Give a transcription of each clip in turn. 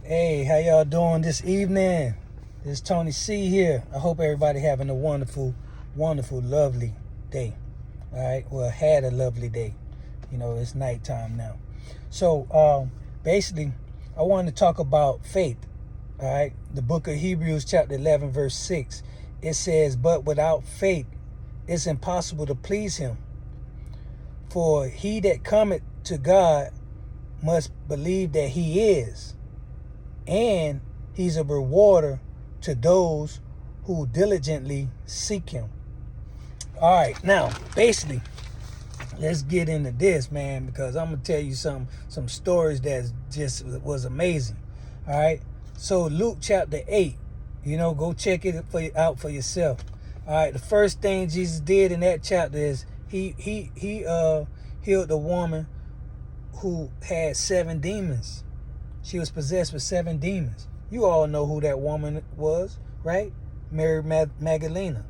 Hey, how y'all doing this evening? This is Tony C here. I hope everybody having a wonderful, lovely day. All right, well, had a lovely day. You know, it's nighttime now. So, basically, I wanted to talk about faith. All right, the book of Hebrews chapter 11 verse 6. It says, but without faith, it's impossible to please him. For he that cometh to God must believe that he is, and he's a rewarder to those who diligently seek him. All right, now, basically, let's get into this, man, because I'm going to tell you some stories that just was amazing. All right, so Luke chapter 8, go check it out for yourself. All right, the first thing Jesus did in that chapter is he healed the woman who had 7 demons. She was possessed with 7 demons. You all know who that woman was, right? Mary Magdalene.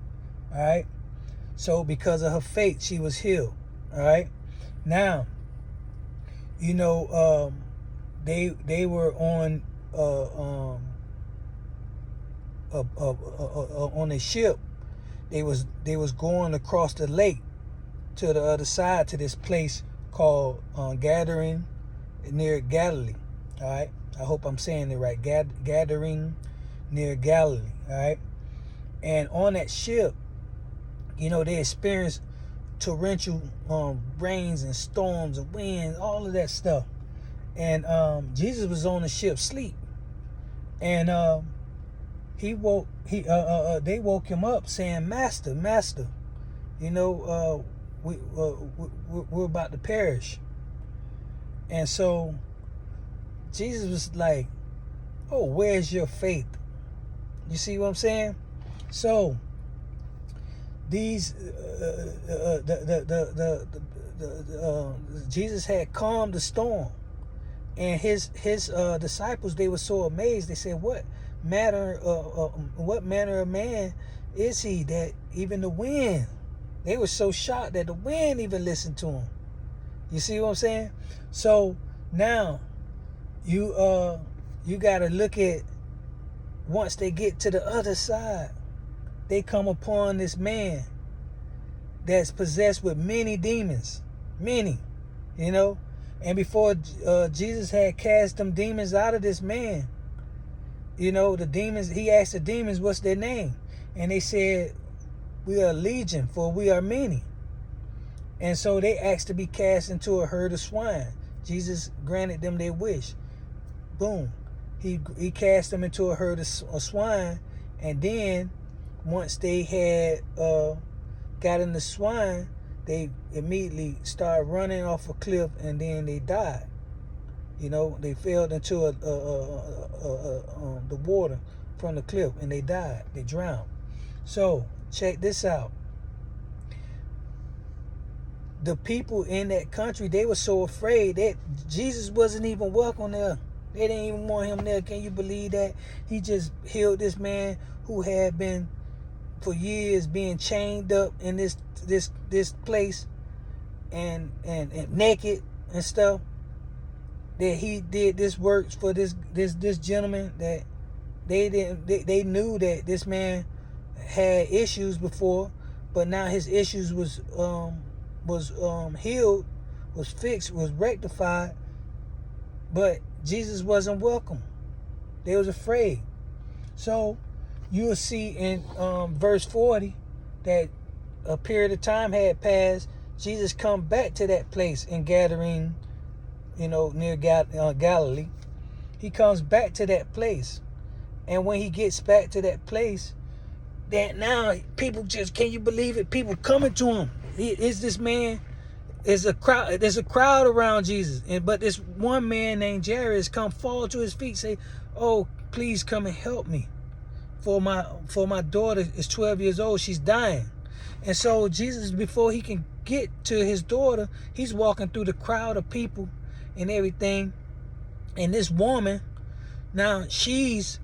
All right. So because of her faith, she was healed. All right. Now, they were on a ship. They was going across the lake to the other side to this place called Gathering near Galilee. All right, I hope I'm saying it right. Gathering near Galilee. All right, and on that ship, they experienced torrential rains and storms and winds, all of that stuff. And Jesus was on the ship asleep, and they woke him up saying, "Master, Master, we're about to perish." And so Jesus was like, "Oh, where's your faith?" You see what I'm saying? So these Jesus had calmed the storm, and his disciples, they were so amazed. They said, "What manner of man is he that even the wind?" They were so shocked that the wind even listened to him. You see what I'm saying? So now you got to look at, once they get to the other side, they come upon this man that's possessed with many demons. Many, and before Jesus had cast them demons out of this man, the demons, he asked the demons what's their name, and they said, "We are legion, for we are many." And so they asked to be cast into a herd of swine. Jesus granted them their wish. Boom. He cast them into a herd of swine, and then once they had got in the swine, they immediately started running off a cliff, and then they died. They fell into the water from the cliff, and they died. They drowned. So check this out. The people in that country, they were so afraid that Jesus wasn't even welcome there. They didn't even want him there. Can you believe that? He just healed this man who had been for years being chained up in this place and naked and stuff. That he did this work for this gentleman that they knew that this man had issues before, but now his issues was healed, was fixed, was rectified, but Jesus wasn't welcome. They was afraid. So you will see in verse 40 that a period of time had passed. Jesus come back to that place in Gathering, near Galilee. He comes back to that place, and when he gets back to that place, that now people just, can you believe it? People coming to him. There's a crowd around Jesus, but this one man named Jairus come fall to his feet, say, "Oh, please come and help me, for my daughter is 12 years old, she's dying." And so Jesus, before he can get to his daughter, he's walking through the crowd of people and everything. And this woman, now she's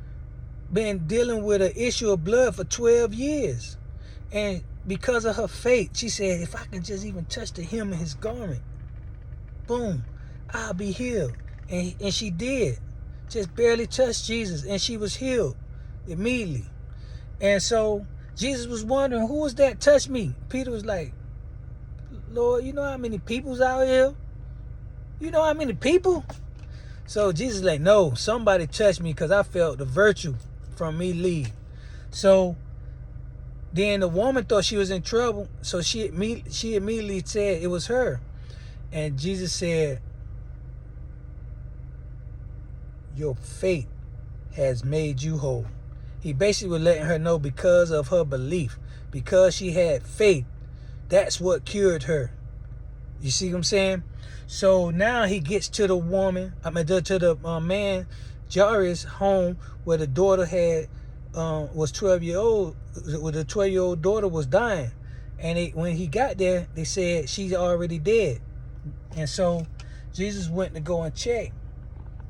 been dealing with an issue of blood for 12 years, and because of her faith, she said, "If I can just even touch the hem of his garment, boom, I'll be healed." And she did. just barely touched Jesus, and she was healed immediately. And so Jesus was wondering, who was that touched me? Peter was like, Lord, you know how many people's out here? You know how many people? So Jesus was like, no, somebody touched me because I felt the virtue from me leave. So then the woman thought she was in trouble, so she immediately said it was her. And Jesus said, your faith has made you whole. He basically was letting her know, because of her belief, because she had faith, that's what cured her. You see what I'm saying? So now he gets to the woman, to the man, Jairus' home, where the daughter was 12-year-old, where the 12-year-old daughter was dying. And when he got there, they said she's already dead. And so Jesus went to go and check,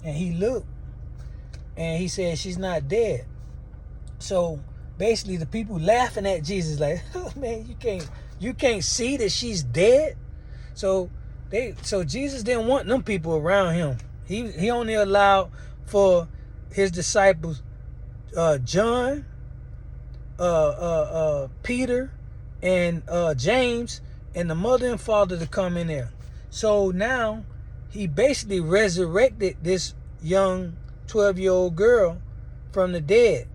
and he looked, and he said she's not dead. So basically the people laughing at Jesus like, oh, man, you can't see that she's dead. So Jesus didn't want them people around him. He only allowed for his disciples, John, Peter, and James, and the mother and father to come in there. So now he basically resurrected this young 12-year-old girl from the dead.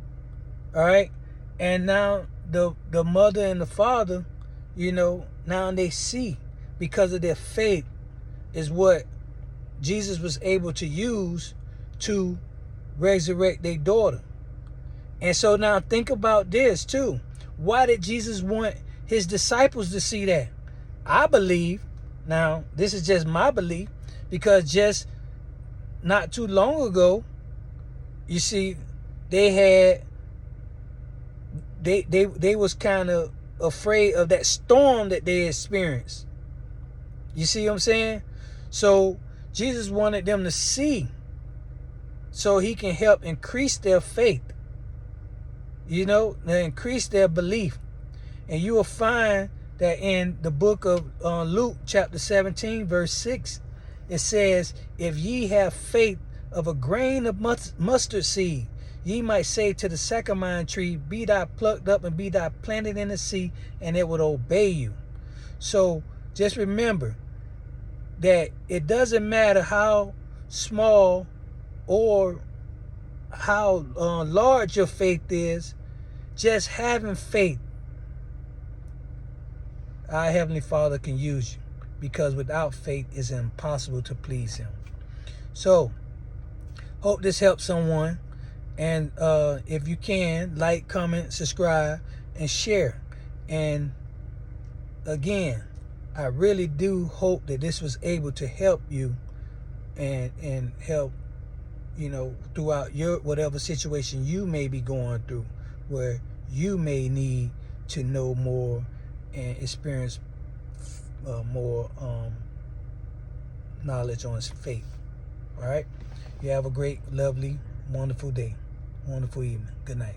All right. And now the mother and the father, now they see, because of their faith, is what Jesus was able to use to resurrect their daughter. And so now think about this too. Why did Jesus want his disciples to see that? I believe, now this is just my belief, because just not too long ago, you see, they was kind of afraid of that storm that they experienced. You see what I'm saying? So Jesus wanted them to see, so he can help increase their faith, increase their belief. And you will find that in the book of Luke chapter 17 verse 6, it says, if ye have faith of a grain of mustard seed, ye might say to the sycamore tree, be thou plucked up and be thou planted in the sea, and it would obey you. So just remember that it doesn't matter how small or how large your faith is, just having faith, our Heavenly Father can use you, because without faith it's impossible to please him. So hope this helps someone. And if you can, like, comment, subscribe, and share. And again, I really do hope that this was able to help you and help, throughout your whatever situation you may be going through, where you may need to know more and experience more knowledge on faith. All right? You have a great, lovely, wonderful day. Wonderful evening. Good night.